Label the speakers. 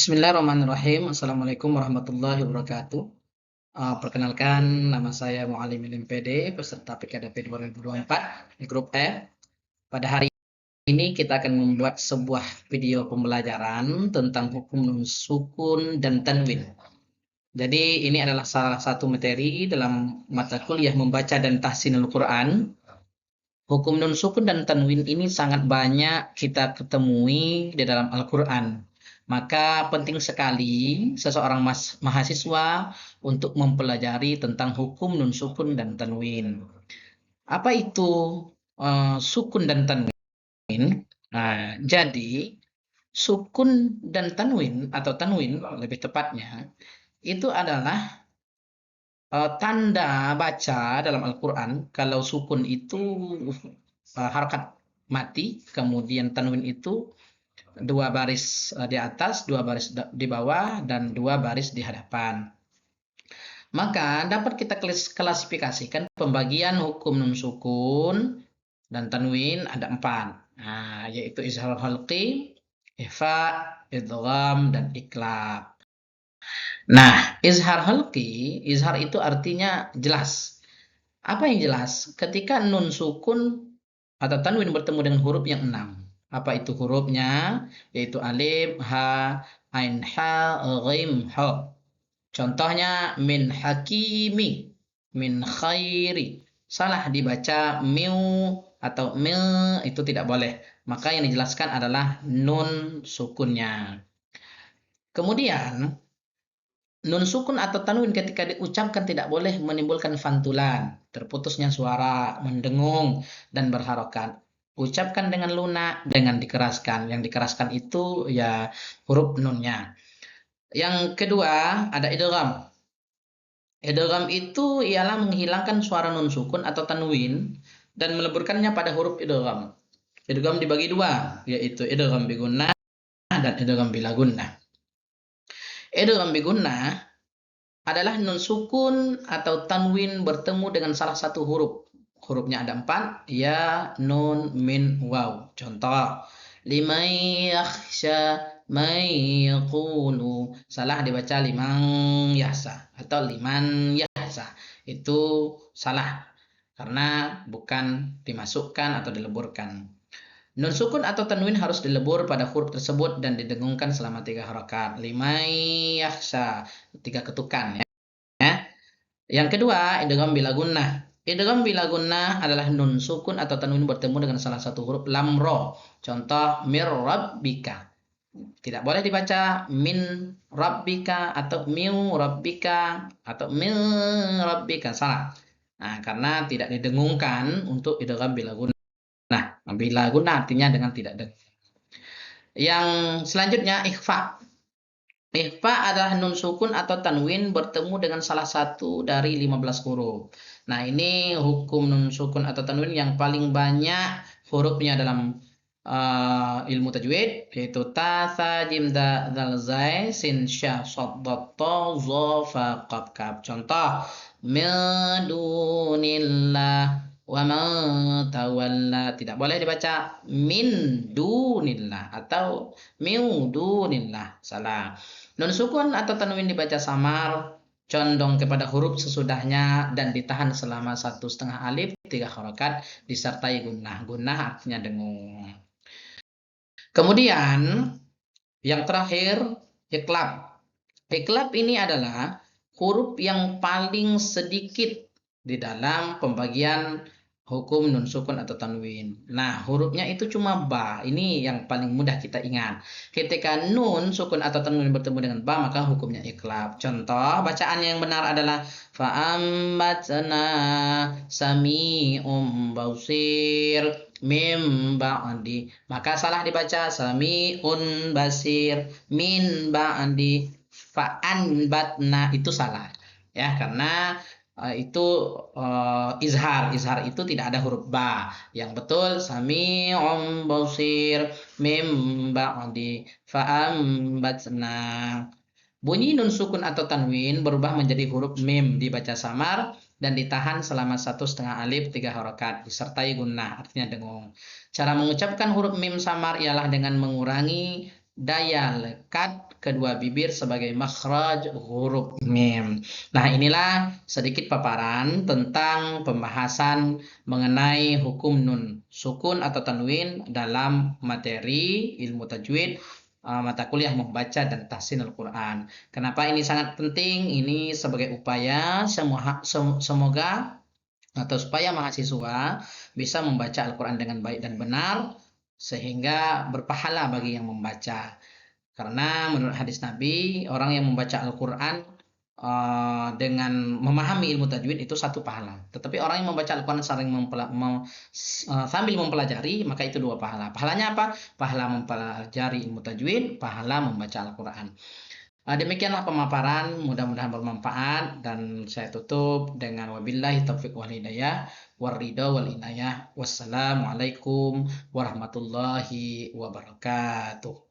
Speaker 1: Bismillahirrahmanirrahim. Assalamualaikum warahmatullahi wabarakatuh. Perkenalkan, nama saya Mualimin MPD, peserta PKDP 2024 di grup F. Pada hari ini kita akan membuat sebuah video pembelajaran tentang hukum nun sukun dan tanwin. Jadi ini adalah salah satu materi dalam mata kuliah membaca dan tahsinul Quran. Hukum nun sukun dan tanwin ini sangat banyak kita ketemui di dalam Al-Quran. Maka penting sekali seseorang mahasiswa untuk mempelajari tentang hukum nun sukun dan tanwin. Apa itu sukun dan tanwin? Nah, jadi sukun dan tanwin atau tanwin lebih tepatnya itu adalah tanda baca dalam Al-Quran. Kalau sukun itu harakat mati, kemudian tanwin itu dua baris di atas, dua baris di bawah, dan dua baris di hadapan. Maka dapat kita klasifikasikan pembagian hukum nun sukun dan tanwin ada 4. Nah, yaitu izhar halqi, ikhfa, idgham, dan iklab. Nah, izhar halqi, izhar itu artinya jelas. Apa yang jelas? Ketika nun sukun atau tanwin bertemu dengan huruf yang 6. Apa itu hurufnya? Yaitu alif, ha, ain, ha, ghaim, ha. Contohnya min hakimi, min khairi. Salah dibaca miu atau mil, itu tidak boleh. Maka yang dijelaskan adalah nun sukunnya. Kemudian nun sukun atau tanwin ketika diucapkan tidak boleh menimbulkan fantulan, terputusnya suara, mendengung, dan berharokat. Ucapkan dengan lunak, dengan dikeraskan. Yang dikeraskan itu ya huruf nunnya. Yang kedua ada idgham. Idgham itu ialah menghilangkan suara nun sukun atau tanwin dan meleburkannya pada huruf idgham. Idgham dibagi dua, yaitu idgham bi gunnah dan idgham bila gunnah. Idgham bi gunnah adalah nun sukun atau tanwin bertemu dengan salah satu huruf. Hurufnya ada 4, ya, nun, min, waw. Contoh, liman yakhsha may yaqulu. Salah dibaca liman yahsa atau liman yahsa. Itu salah karena bukan dimasukkan atau dileburkan. Nun sukun atau tanwin harus dilebur pada huruf tersebut dan didengungkan selama 3 harakat. Liman yakhsha, 3 ketukan ya. Yang kedua, idgham bila gunnah. Idgham bila gunnah adalah nun sukun atau tanwin bertemu dengan salah satu huruf lam ro. Contoh mir rabbika. Tidak boleh dibaca min rabbika atau miu rabbika atau mil rabbika. Salah. Nah, karena tidak didengungkan untuk idgham bila gunnah. Nah, bila gunnah artinya dengan tidak dengung. Yang selanjutnya ikhfa. Ikhfa adalah nun sukun atau tanwin bertemu dengan salah satu dari 15 huruf. Nah, ini hukum nun sukun atau tanwin yang paling banyak hurufnya dalam ilmu tajwid, yaitu ta, tha, jim, da, dzal, zai, sin, sya, shad, dad, ta, za, fa, qaf, kaf. Contoh, min dunillah wa ma tawalla. Tidak boleh dibaca min dunillah atau miu dunillah. Salah. Nun sukun atau tanwin dibaca samar, condong kepada huruf sesudahnya dan ditahan selama 1,5 alif 3 harokat disertai gunnah. Gunnah artinya dengung. Kemudian yang terakhir iklab. Iklab ini adalah huruf yang paling sedikit di dalam pembagian hukum nun sukun atau tanwin. Nah, hurufnya itu cuma ba. Ini yang paling mudah kita ingat. Ketika nun sukun atau tanwin bertemu dengan ba, maka hukumnya iklab. Contoh, bacaan yang benar adalah fa'ambatna sami'um basir mim ba'di. Maka salah dibaca sami'un basir min ba'di fa'anbatna, itu salah. Ya, karena itu izhar itu tidak ada huruf ba. Yang betul sami'un basir mim ba'di fa'ambatna. Bunyi nun sukun atau tanwin berubah menjadi huruf mim, dibaca samar dan ditahan selama 1,5 alif 3 harokat disertai gunnah artinya dengung. Cara mengucapkan huruf mim samar ialah dengan mengurangi daya lekat kedua bibir sebagai makhraj huruf mim. Nah, inilah sedikit paparan tentang pembahasan mengenai hukum nun sukun atau tanwin dalam materi ilmu tajwid, mata kuliah membaca dan tahsin Al-Quran. Kenapa ini sangat penting? Ini sebagai upaya semoga atau supaya mahasiswa bisa membaca Al-Quran dengan baik dan benar sehingga berpahala bagi yang membaca. Karena menurut hadis Nabi, orang yang membaca Al-Quran dengan memahami ilmu tajwid itu satu pahala. Tetapi orang yang membaca Al-Quran sambil mempelajari, maka itu dua pahala. Pahalanya apa? Pahala mempelajari ilmu tajwid, pahala membaca Al-Quran. Demikianlah pemaparan, mudah-mudahan bermanfaat dan saya tutup dengan wabillahi taufiq wal hidayah waridho wal inayah. Wassalamualaikum warahmatullahi wabarakatuh.